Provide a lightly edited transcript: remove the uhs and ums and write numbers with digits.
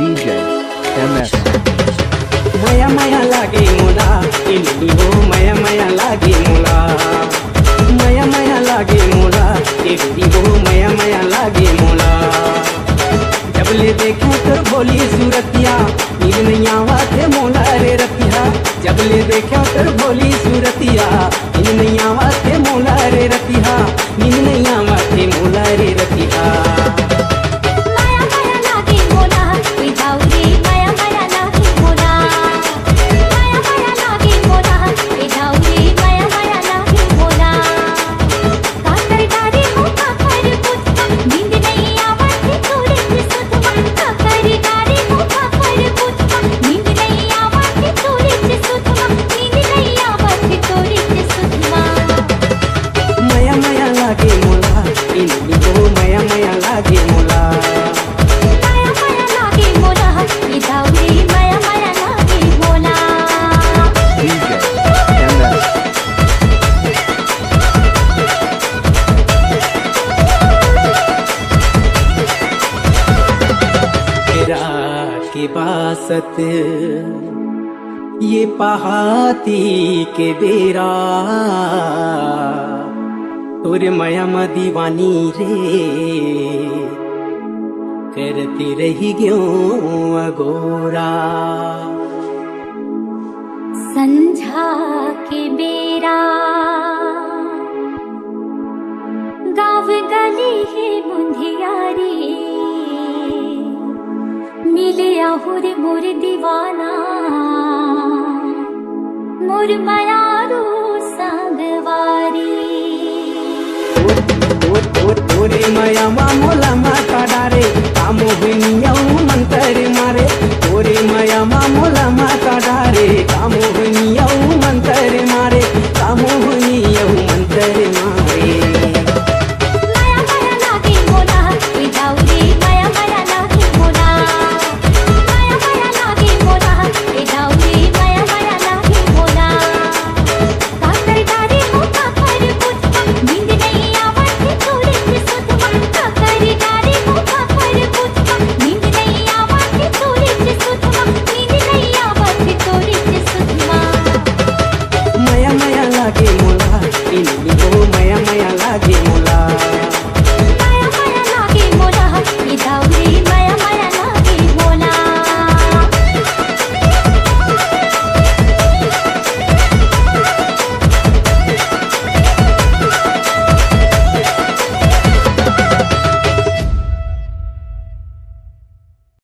DJ MS. माया माया लागे मोला इनकी हो माया माया लागे मोला माया माया लागे मोला इनकी हो माया माया लागे मोला जब ले देखा कर बोली सूरतिया नींद नहीं आवा थे मोला रे रतिया जब ले देखा कर बोली सूरतिया नींद नहीं आवा थे मोला रे रतिया नींद नहीं आवा थे मोला रे रतिया के बासत ये पहाती के बेरा तोरे माया म दीवानी रे करती रही क्यों अगोरा संझा के बेरा गाँव गली है मुंधियारी मिले आहुर मोर दीवाना मोर मायारू संगवारी ओरे माया मा मोला मा काडारे कामो बिनिया